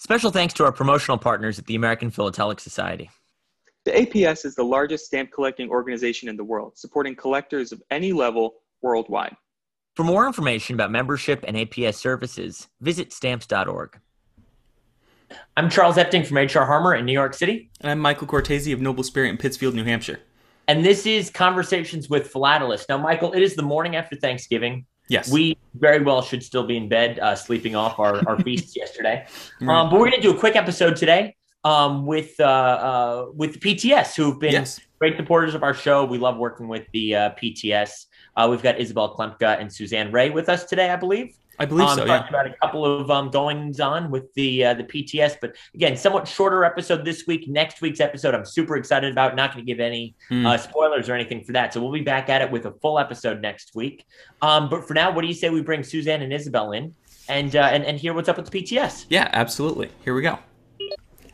Special thanks to our promotional partners at the American Philatelic Society. The APS is the largest stamp collecting organization in the world, supporting collectors of any level worldwide. For more information about membership and APS services, visit stamps.org. I'm Charles Epting from HR Harmer in New York City. And I'm Michael Cortese of Noble Spirit in Pittsfield, New Hampshire. And this is Conversations with Philatelists. Now, Michael, it is the morning after Thanksgiving. Yes. We very well should still be in bed, sleeping off our feasts yesterday. Right. But we're going to do a quick episode today with the PTS, who've been great supporters of our show. We love working with the PTS. We've got Isobel, Klempka, and Suzanne Ray with us today, I believe. I believe so, yeah. Talked about a couple of goings on with the PTS, but again, somewhat shorter episode this week. Next week's episode, I'm super excited about. Not going to give any spoilers or anything for that, so we'll be back at it with a full episode next week. But for now, what do you say we bring Suzanne and Isobel in and hear what's up with the PTS? Yeah, absolutely. Here we go.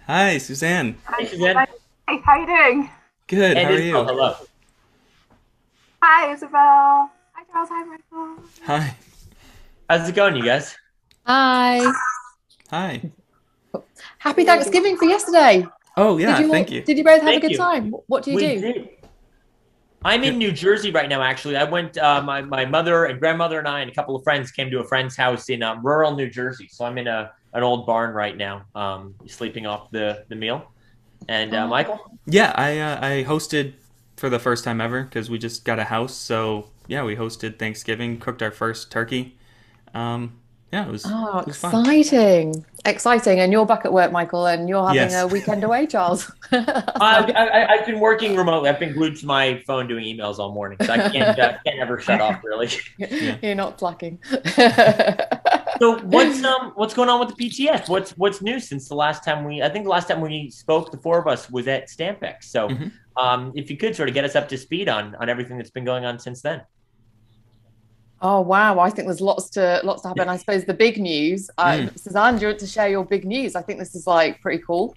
Hi, Suzanne. Hi, Suzanne. Hi, how you doing? Good. And how are Isobel, you? hello. Hi, Isabel. Hi, Charles. Hi, Michael. Hi. How's it going, you guys? Hi. Hi. Happy Thanksgiving for yesterday. Oh, yeah, thank you. Did you both have Thank a good you. time? What do you We do? did. I'm in New Jersey right now, actually. I went, my mother and grandmother and I and a couple of friends came to a friend's house in rural New Jersey. So I'm in an old barn right now, sleeping off the meal. And Michael? Yeah, I hosted for the first time ever because we just got a house. So, yeah, we hosted Thanksgiving, cooked our first turkey. Yeah, it was fun. Exciting. And you're back at work, Michael, and you're having a weekend away, Charles. I've been working remotely. I've been glued to my phone doing emails all morning, so I can't ever shut off, really. Yeah. You're not slacking. So what's going on with the PTS? What's new since the last time I think the last time we spoke, the four of us, was at Stampex. So if you could sort of get us up to speed on everything that's been going on since then. Oh, wow. I think there's lots to happen. I suppose the big news, Suzanne, do you want to share your big news? I think this is like pretty cool.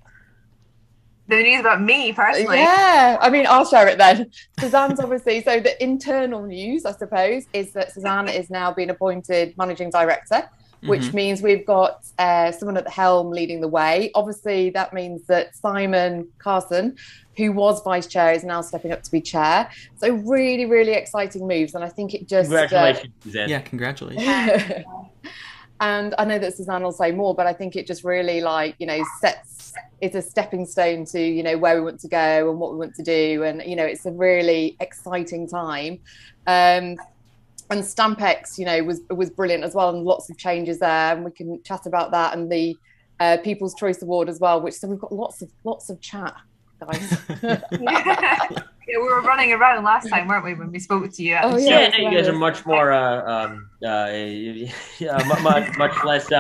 The news about me personally. Yeah, I mean, I'll share it then. Suzanne's obviously, so the internal news, I suppose, is that Suzanne is now being appointed managing director, which means we've got someone at the helm leading the way. Obviously, that means that Simon Carson, who was vice chair, is now stepping up to be chair. So really, really exciting moves. And I think it just... Congratulations, Suzanne. Yeah, congratulations. And I know that Suzanne will say more, but I think it just really it's a stepping stone to, where we want to go and what we want to do. And, it's a really exciting time. And Stampex, was brilliant as well, and lots of changes there, and we can chat about that, and the People's Choice Award as well. So we've got lots of chat, guys. Yeah, we were running around last time, weren't we, when we spoke to you? Yeah, you guys are much more, much less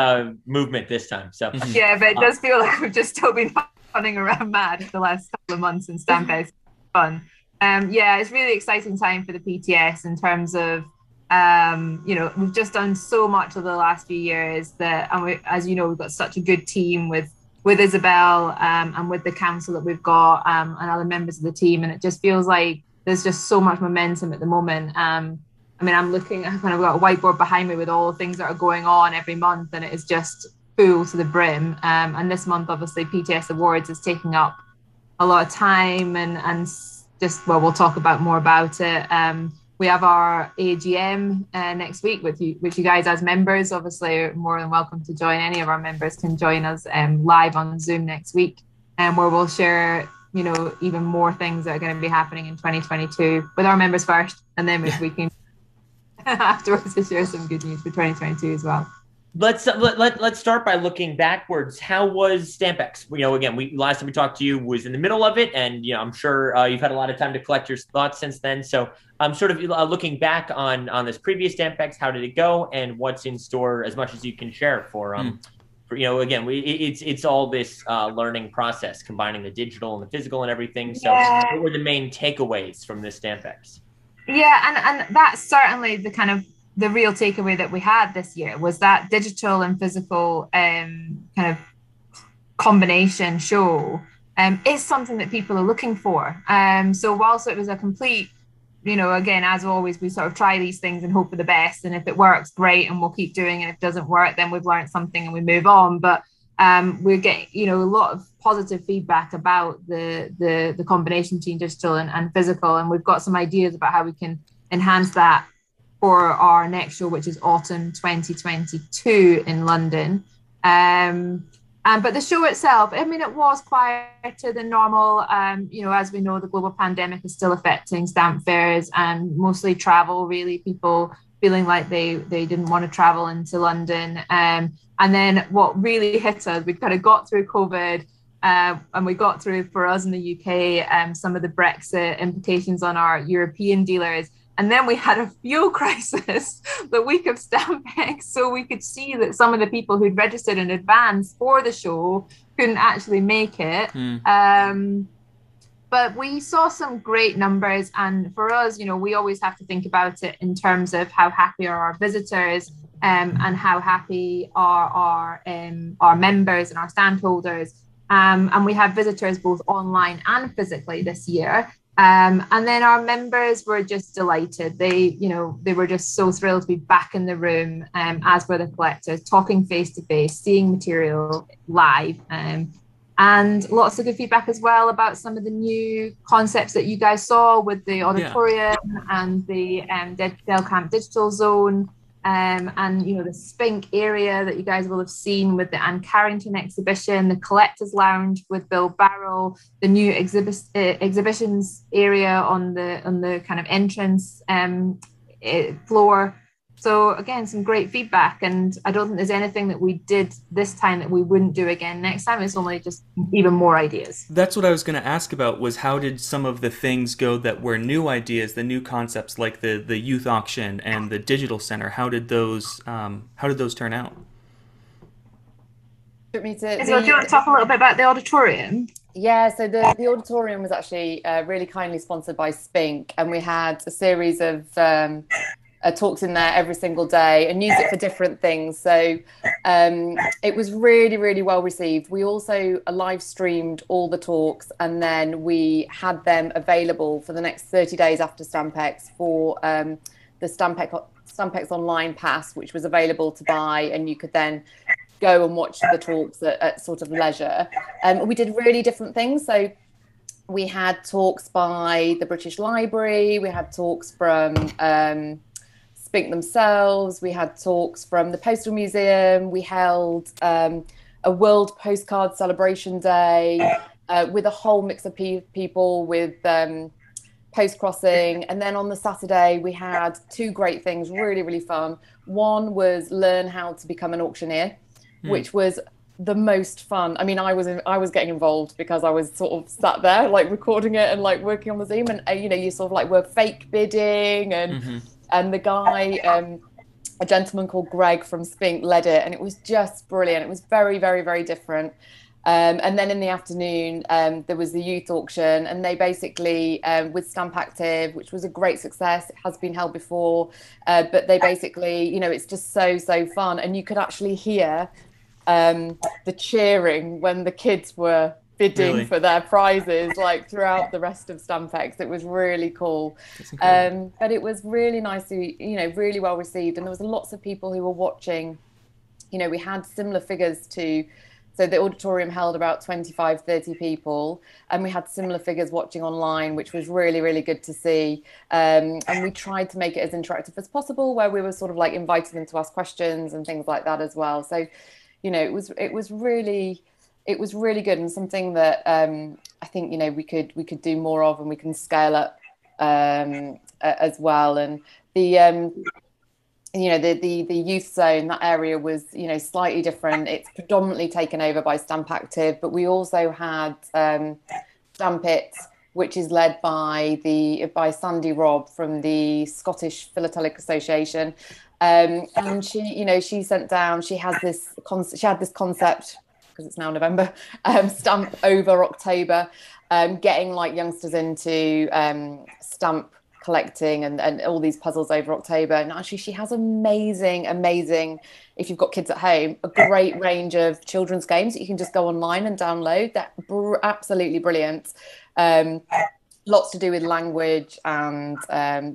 movement this time. So yeah, but it does feel like we've just still been running around mad the last couple of months in Stampex. Fun. Yeah, it's really exciting time for the PTS in terms of. We've just done so much over the last few years as you know, we've got such a good team with Isobel and with the council that we've got and other members of the team, and it just feels like there's just so much momentum at the moment. I'm looking, I've kind of got a whiteboard behind me with all the things that are going on every month, and it is just full to the brim. And this month, obviously, PTS Awards is taking up a lot of time, and just, well, we'll talk about more about it. We have our AGM next week which you guys as members obviously are more than welcome to join. Any of our members can join us live on Zoom next week, and where we'll share, even more things that are going to be happening in 2022 with our members first, and then we can afterwards to share some good news for 2022 as well. Let's start by looking backwards. How was Stampex? Again, last time we talked to you was in the middle of it, and I'm sure you've had a lot of time to collect your thoughts since then. So I'm sort of looking back on this previous Stampex. How did it go, and what's in store, as much as you can share for again, it's all this learning process, combining the digital and the physical and everything. So what were the main takeaways from this Stampex? Yeah, and that's certainly the real takeaway that we had this year, was that digital and physical kind of combination show is something that people are looking for. So whilst it was a complete, again, as always, we sort of try these things and hope for the best. And if it works, great, and we'll keep doing it. If it doesn't work, then we've learned something and we move on. But we're getting, a lot of positive feedback about the combination between digital and physical, and we've got some ideas about how we can enhance that for our next show, which is autumn 2022 in London. But the show itself, I mean, it was quieter than normal. As we know, the global pandemic is still affecting stamp fairs and mostly travel, really, people feeling like they didn't want to travel into London. And then what really hit us, we kind of got through COVID, and we got through, for us in the UK, some of the Brexit implications on our European dealers. And then we had a fuel crisis the week of Stampex. So we could see that some of the people who'd registered in advance for the show couldn't actually make it. But we saw some great numbers. And for us, we always have to think about it in terms of how happy are our visitors, and how happy are our members and our stand holders. And we have visitors both online and physically this year. And then our members were just delighted. They were just so thrilled to be back in the room, as were the collectors, talking face to face, seeing material live, and lots of good feedback as well about some of the new concepts that you guys saw with the auditorium and the Del Camp Digital Zone. And the Spink area that you guys will have seen with the Anne Carrington exhibition, the Collectors Lounge with Bill Barrell, the new exhibitions area on the kind of entrance floor. So again, some great feedback, and I don't think there's anything that we did this time that we wouldn't do again next time. It's only just even more ideas. That's what I was going to ask about, was how did some of the things go that were new ideas, the new concepts, like the youth auction and the digital center? How did those turn out? Do you want to talk a little bit about the auditorium? Yeah, so the auditorium was actually really kindly sponsored by Spink, and we had a series of talks in there every single day and used it for different things. So it was really, really well received. We also live streamed all the talks, and then we had them available for the next 30 days after Stampex for the Stampex online pass, which was available to buy, and you could then go and watch the talks at sort of leisure. We did really different things. So we had talks by the British Library, we had talks from Spink themselves, we had talks from the Postal Museum, we held a World Postcard Celebration Day with a whole mix of people with post crossing. And then on the Saturday we had two great things, really, really fun. One was learn how to become an auctioneer, which was the most fun. I mean, I was getting involved because I was sort of sat there like recording it and like working on the Zoom, and you sort of like were fake bidding, and the guy, a gentleman called Greg from Spink, led it, and it was just brilliant. It was very, very, very different. And then in the afternoon, there was the youth auction, and they basically, with Stamp Active, which was a great success, it has been held before, but they basically, it's just so fun. And you could actually hear the cheering when the kids were bidding for their prizes, like throughout the rest of Stampex. It was really cool. But it was really nice to, really well received. And there was lots of people who were watching. We had similar figures to, so the auditorium held about 25, 30 people, and we had similar figures watching online, which was really, really good to see. And we tried to make it as interactive as possible, where we were sort of like inviting them to ask questions and things like that as well. So, it was really good, and something that I think we could do more of, and we can scale up as well. And the youth zone, that area was slightly different. It's predominantly taken over by Stamp Active, but we also had Stamp It, which is led by Sandy Robb from the Scottish Philatelic Association. And she sent down, she had this concept, because it's now November, Stamp over October, getting like youngsters into stamp collecting and all these puzzles over October. And actually she has amazing, if you've got kids at home, a great range of children's games that you can just go online and download. They're absolutely brilliant. Lots to do with language and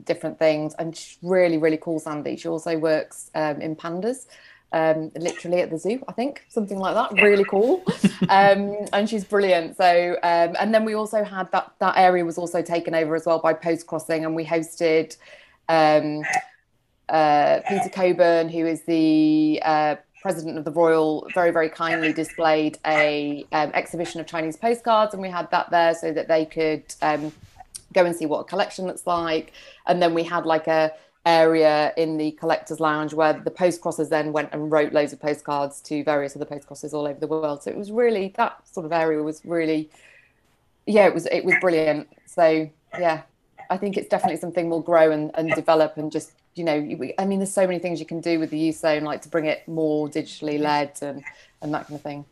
different things, and she's really, really cool, Sandy. She also works in pandas, literally at the zoo, I think, something like that. Really cool. And she's brilliant. So, and then we also had that area was also taken over as well by Post Crossing, and we hosted Peter Coburn, who is the president of the Royal, very, very kindly displayed a exhibition of Chinese postcards, and we had that there so that they could go and see what a collection looks like. And then we had like a area in the collectors lounge where the postcrossers then went and wrote loads of postcards to various other postcrossers all over the world. So it was really, that sort of area was really, yeah, it was brilliant. So yeah, I think it's definitely something we'll grow and develop, and just, you know, I mean, there's so many things you can do with the youth zone, like to bring it more digitally led and that kind of thing.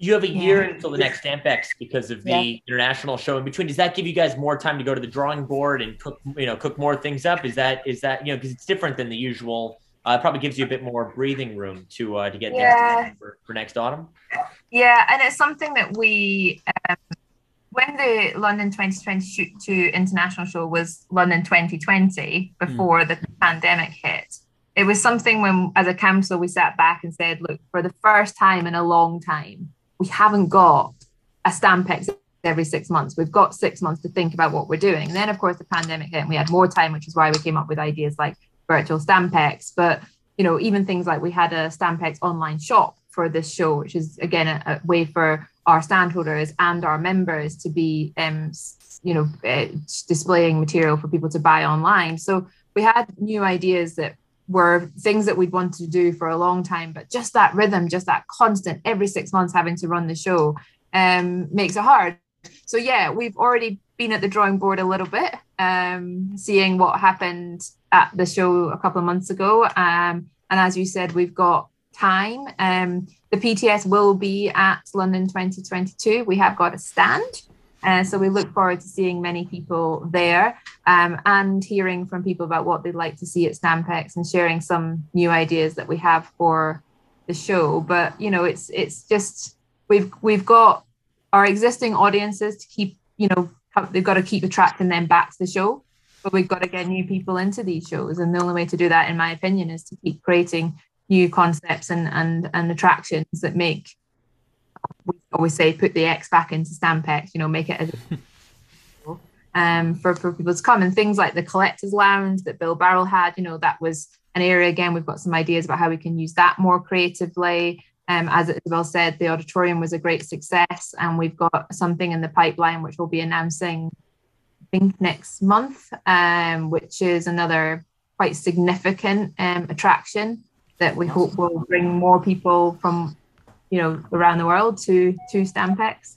You have a year until the next Stampex because of the international show in between. Does that give you guys more time to go to the drawing board and cook more things up? Is that because it's different than the usual? Probably gives you a bit more breathing room to get for next autumn. Yeah, and it's something that we when the London 2022 international show was London 2020 before the pandemic hit. It was something when, as a council, we sat back and said, look, for the first time in a long time, we haven't got a Stampex every 6 months. We've got 6 months to think about what we're doing. And then, of course, the pandemic hit and we had more time, which is why we came up with ideas like virtual Stampex. But, you know, even things like we had a Stampex online shop for this show, which is, again, a way for our stand holders and our members to be, displaying material for people to buy online. So we had new ideas that were things that we'd wanted to do for a long time, but just that rhythm, just that constant every 6 months having to run the show makes it hard. So yeah, we've already been at the drawing board a little bit, seeing what happened at the show a couple of months ago. And as you said, we've got time. The PTS will be at London 2022. We have got a stand. So we look forward to seeing many people there and hearing from people about what they'd like to see at Stampex and sharing some new ideas that we have for the show. But, you know, it's just we've got our existing audiences to keep, you know, they've got to keep attracting them back to the show. But we've got to get new people into these shows. And the only way to do that, in my opinion, is to keep creating new concepts and attractions that make, we always say, put the X back into Stampex, you know, make it as for people to come. And things like the collectors lounge that Bill Barrell had, you know, that was an area, again, we've got some ideas about how we can use that more creatively. As Isobel said, the auditorium was a great success, and we've got something in the pipeline which we'll be announcing, I think, next month, which is another quite significant attraction that we hope will bring more people from, you know, around the world to Stampex.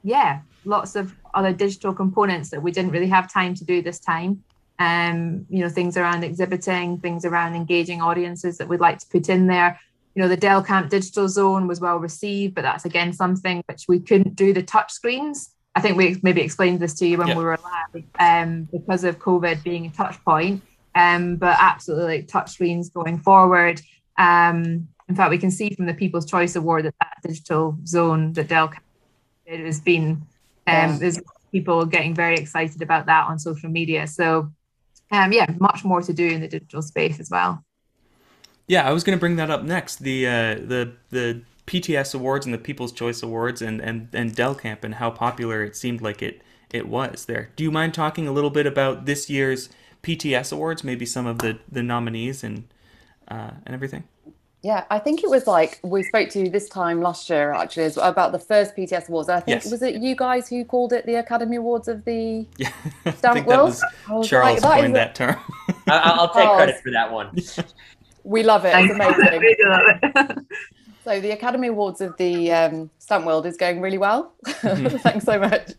Yeah, lots of other digital components that we didn't really have time to do this time. You know, things around exhibiting, things around engaging audiences that we'd like to put in there. You know, the Del Camp Digital Zone was well received, but that's, again, something which we couldn't do the touch screens. I think we maybe explained this to you when we were live, because of COVID being a touch point. But absolutely, like, touch screens going forward. In fact, we can see from the People's Choice Award that digital zone that Del Camp did has been, there's people getting very excited about that on social media. So, yeah, much more to do in the digital space as well. Yeah, I was going to bring that up next. The PTS Awards and the People's Choice Awards and Del Camp, and how popular it seemed like it was there. Do you mind talking a little bit about this year's PTS Awards, maybe some of the nominees and everything? Yeah, I think it was like, we spoke to you this time last year, actually, about the first PTS Awards. I think, was it you guys who called it the Academy Awards of the Stamp World? That was Charles coined that term. I'll take credit for that one. We love it. It's amazing. We do love it. So the Academy Awards of the Stamp World is going really well. Thanks so much.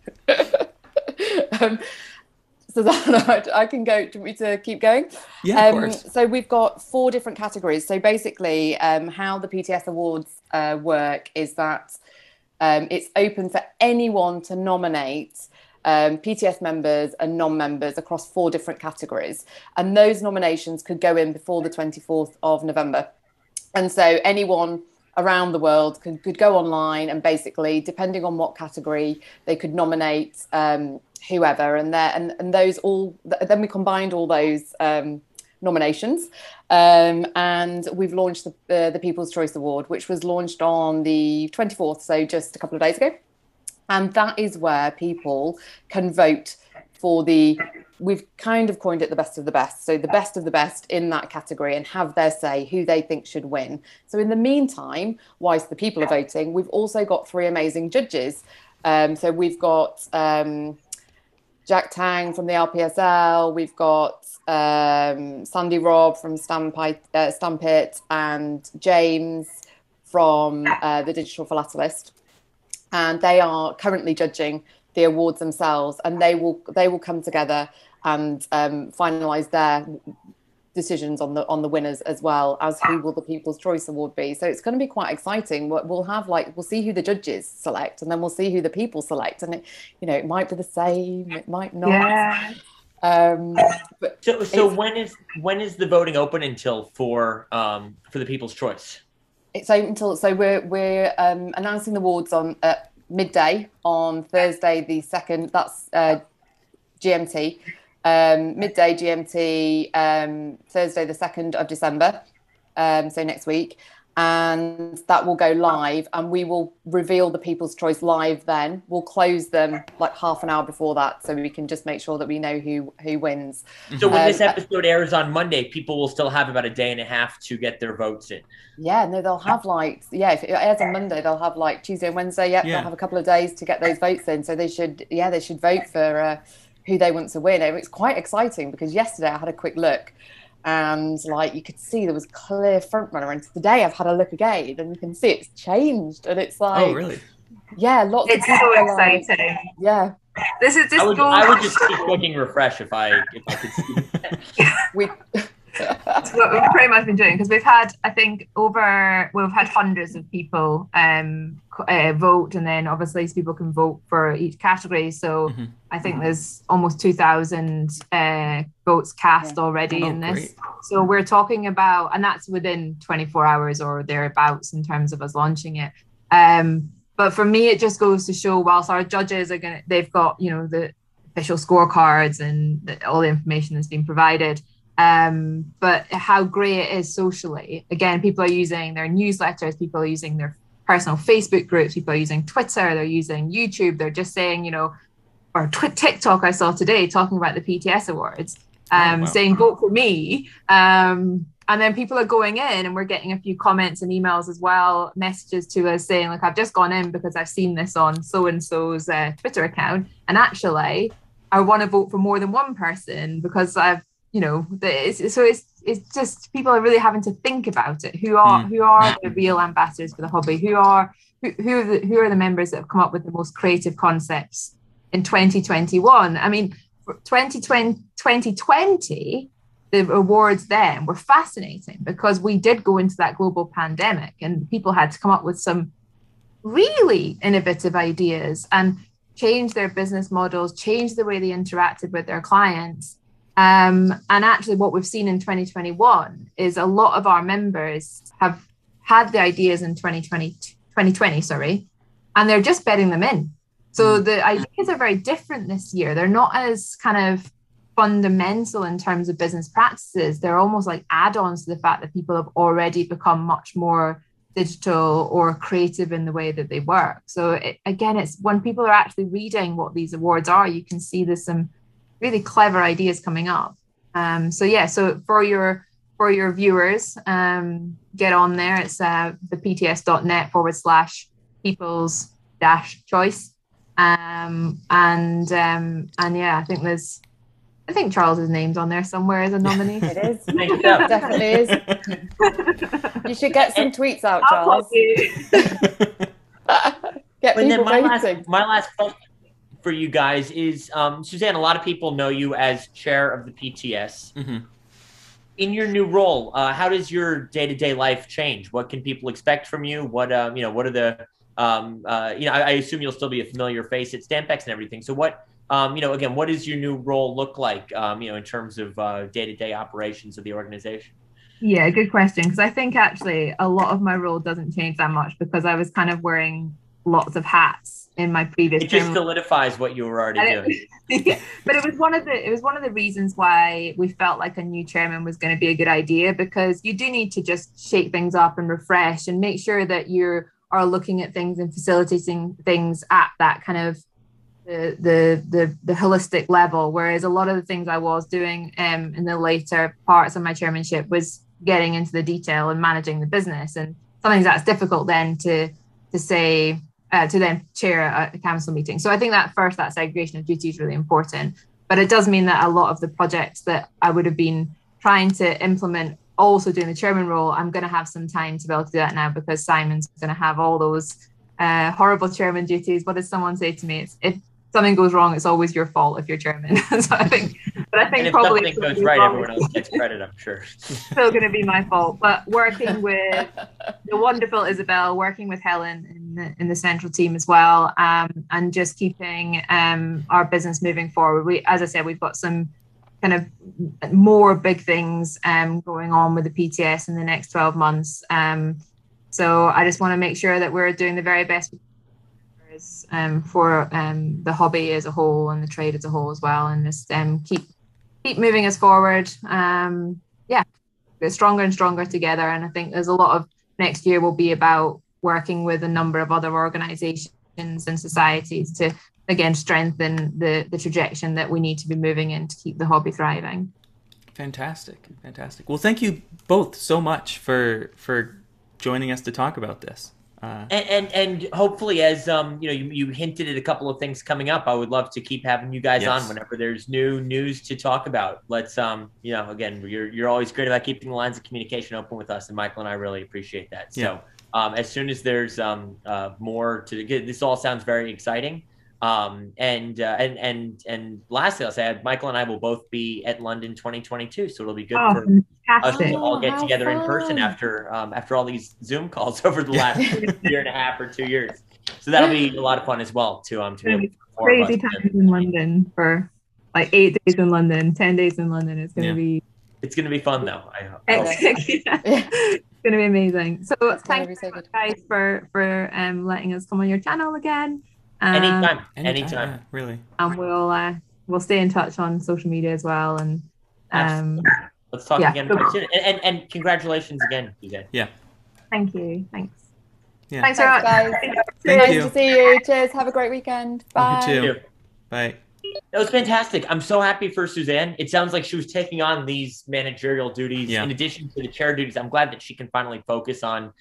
Suzanne, I can go. Do you want me to keep going? Yeah, of course. So we've got 4 different categories. So basically, how the PTS Awards work is that it's open for anyone to nominate PTS members and non-members across 4 different categories. And those nominations could go in before the 24th of November. And so anyone around the world could go online and basically, depending on what category, they could nominate whoever, and those all. Then we combined all those nominations, and we've launched the People's Choice Award, which was launched on the 24th, so just a couple of days ago. And that is where people can vote for we've kind of coined it the best of the best. So the best of the best in that category, and have their say who they think should win. So in the meantime, whilst the people are voting, we've also got 3 amazing judges. So we've got Jack Tang from the LPSL, we've got Sandy Robb from Stampit, and James from the Digital Philatelist. And they are currently judging the awards themselves, and they will come together and finalise their decisions on the winners, as well as who will the People's Choice Award be. So it's going to be quite exciting. We'll see who the judges select, and then we'll see who the people select, and it might be the same, it might not. Yeah. But so when is the voting open until for the People's Choice? So we're announcing the awards on midday on Thursday the 2nd. That's GMT. Midday GMT. Thursday the 2nd of December. So next week, and that will go live, and we will reveal the People's Choice live. Then we'll close them like half an hour before that, so we can just make sure that we know who wins. So when this episode airs on Monday, people will still have about a day and a half to get their votes in. Yeah, no, they'll have if it airs on Monday, they'll have Tuesday and Wednesday. Yep, they'll have a couple of days to get those votes in. So they should vote for who they want to win. It's quite exciting, because yesterday I had a quick look, and you could see there was clear front runner, and today I've had a look again, and you can see it's changed, and it's oh really? Yeah, lots it's of people so exciting. Yeah, this is just I would just keep clicking refresh if I could see. That's what we've pretty much been doing, because we've had, I think, we've had hundreds of people vote, and then obviously people can vote for each category. So I think there's almost 2,000 votes cast already in this. Great. So we're talking about, and that's within 24 hours or thereabouts in terms of us launching it. But for me, it just goes to show, whilst our judges they've got the official scorecards and all the information that's been provided. But how great it is socially. Again, people are using their newsletters, people are using their personal Facebook groups, people are using Twitter, they're using YouTube, they're just saying, or TikTok I saw today talking about the PTS awards, saying vote for me. And then people are going in, and we're getting a few comments and emails as well, messages to us saying, I've just gone in because I've seen this on so-and-so's Twitter account, and actually I want to vote for more than one person because I've it's just people are really having to think about it. Who are the real ambassadors for the hobby? Who are the members that have come up with the most creative concepts in 2021? I mean, for 2020, the awards then were fascinating, because we did go into that global pandemic, and people had to come up with some really innovative ideas and change their business models, change the way they interacted with their clients. And actually what we've seen in 2021 is a lot of our members have had the ideas in 2020, and they're just bedding them in. So the ideas are very different this year. They're not as kind of fundamental in terms of business practices. They're almost like add-ons to the fact that people have already become much more digital or creative in the way that they work. So it's when people are actually reading what these awards are, you can see there's some really clever ideas coming up. So for your viewers, get on there. It's thepts.net/people's-choice. I think Charles's name's on there somewhere as a nominee. It is. It definitely is. You should get some tweets out, Charles. Get people voting. My last question for you guys is, Suzanne, a lot of people know you as chair of the PTS. In your new role, how does your day-to-day life change? What can people expect from you? What are the, I assume you'll still be a familiar face at Stampex and everything. So what, again, what does your new role look like, in terms of day-to-day operations of the organization? Yeah, good question. Because I think actually a lot of my role doesn't change that much, because I was kind of wearing lots of hats in my previous. It just solidifies what you were already doing. Yeah, but it was one of the reasons why we felt like a new chairman was going to be a good idea, because you do need to just shake things up and refresh and make sure that you are looking at things and facilitating things at that kind of the holistic level. Whereas a lot of the things I was doing in the later parts of my chairmanship was getting into the detail and managing the business, and something that's difficult then to say. To then chair a council meeting. So I think that segregation of duty is really important. But it does mean that a lot of the projects that I would have been trying to implement, also doing the chairman role, I'm going to have some time to be able to do that now, because Simon's going to have all those horrible chairman duties. What does someone say to me? If something goes wrong, it's always your fault if you're chairman. So I think if probably something goes right, everyone else gets credit, I'm sure. Still going to be my fault. But working with the wonderful Isobel, working with Helen in the central team as well, and just keeping our business moving forward. As I said, we've got some kind of more big things going on with the PTS in the next 12 months. So I just want to make sure that we're doing the very best for the hobby as a whole and the trade as a whole as well, and just keep moving us forward. We're stronger and stronger together, and I think there's a lot of next year will be about working with a number of other organizations and societies to again strengthen the trajectory that we need to be moving in to keep the hobby thriving. Fantastic. Well, thank you both so much for joining us to talk about this. And hopefully, as you hinted at a couple of things coming up, I would love to keep having you guys on whenever there's new news to talk about. Let's again, you're always great about keeping the lines of communication open with us, and Michael and I really appreciate that. So as soon as there's more to get, this all sounds very exciting. And lastly, I'll say Michael and I will both be at London 2022, so it'll be good for us to all get together in person after all these Zoom calls over the last year and a half or 2 years. So that'll be a lot of fun as well to be able to crazy times in London for like 8 days in London, 10 days in London. It's going to be fun though. I hope. It's going to be amazing. So thank you guys for letting us come on your channel again. Anytime. Yeah, really. And we'll stay in touch on social media as well. And let's talk again soon. And congratulations again, you guys. Yeah. Thank you. Thanks. Yeah. Thanks very much, guys. Nice to see you. Cheers. Have a great weekend. Bye. You too. Bye. That was fantastic. I'm so happy for Suzanne. It sounds like she was taking on these managerial duties in addition to the chair duties. I'm glad that she can finally focus on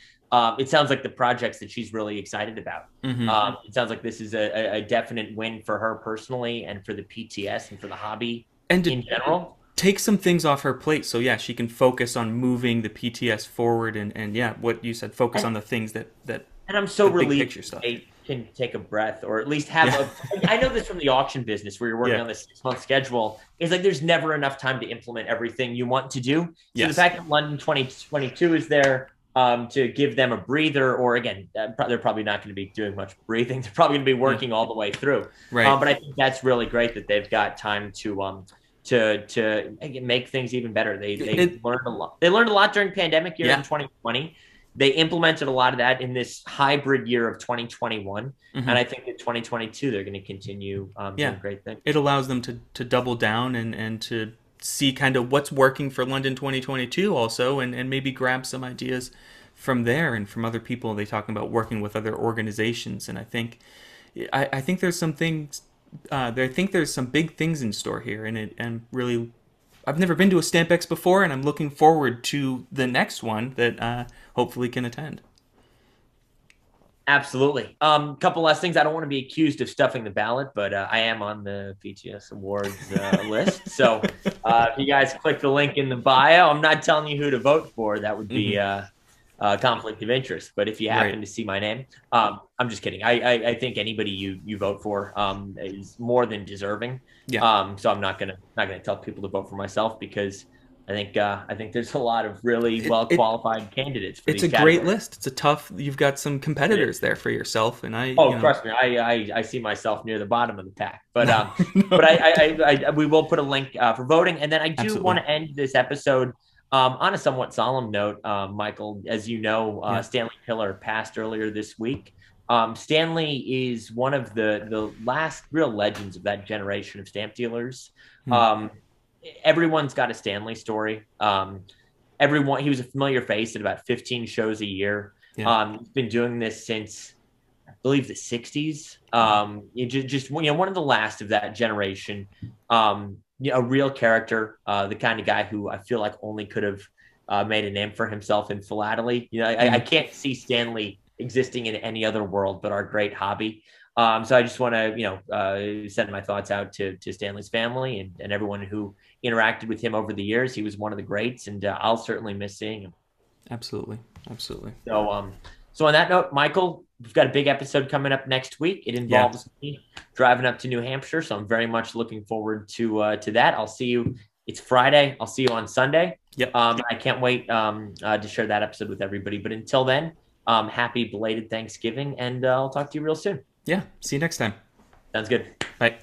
it sounds like the projects that she's really excited about. It sounds like this is a definite win for her personally and for the PTS and for the hobby and in general. Take some things off her plate so she can focus on moving the PTS forward and what you said, focus on the things that and I'm so relieved they can take a breath, or at least have I know this from the auction business where you're working on this 6-month schedule. It's like there's never enough time to implement everything you want to do. So the fact that London 2022 is there to give them a breather, or again, they're probably not going to be doing much breathing. They're probably going to be working all the way through. But I think that's really great that they've got time to make things even better. They learned a lot. They learned a lot during pandemic year in 2020. They implemented a lot of that in this hybrid year of 2021. And I think in 2022, they're going to continue doing great things. It allows them to double down and to see kind of what's working for London 2022 also, and maybe grab some ideas from there and from other people. They talking about working with other organizations, and I think there's some things. I think there's some big things in store here, and really, I've never been to a Stampex before, and I'm looking forward to the next one that hopefully can attend. Absolutely. Couple last things. I don't want to be accused of stuffing the ballot, but I am on the PTS Awards list. So if you guys click the link in the bio, I'm not telling you who to vote for. That would be conflict of interest. But if you happen to see my name, I'm just kidding. I think anybody you vote for is more than deserving. So I'm not gonna tell people to vote for myself, because I think there's a lot of really well qualified candidates for these categories. Great list. It's a tough. You've got some competitors there for yourself, and trust me, I see myself near the bottom of the pack. But but we will put a link for voting, and then I do want to end this episode on a somewhat solemn note. Michael, as you know, Stanley Pillar passed earlier this week. Stanley is one of the last real legends of that generation of stamp dealers. Everyone's got a Stanley story. He was a familiar face at about 15 shows a year. He's been doing this since, I believe, the 60s. One of the last of that generation. A real character, the kind of guy who I feel like only could have made a name for himself in philately. I can't see Stanley existing in any other world but our great hobby. So I just want to, send my thoughts out to Stanley's family and everyone who interacted with him over the years. He was one of the greats, and I'll certainly miss seeing him. Absolutely. So on that note, Michael, we've got a big episode coming up next week. It involves me driving up to New Hampshire, so I'm very much looking forward to that. I'll see you. It's Friday. I'll see you on Sunday. Yep. I can't wait to share that episode with everybody. But until then, happy belated Thanksgiving, and I'll talk to you real soon. Yeah. See you next time. Sounds good. Bye.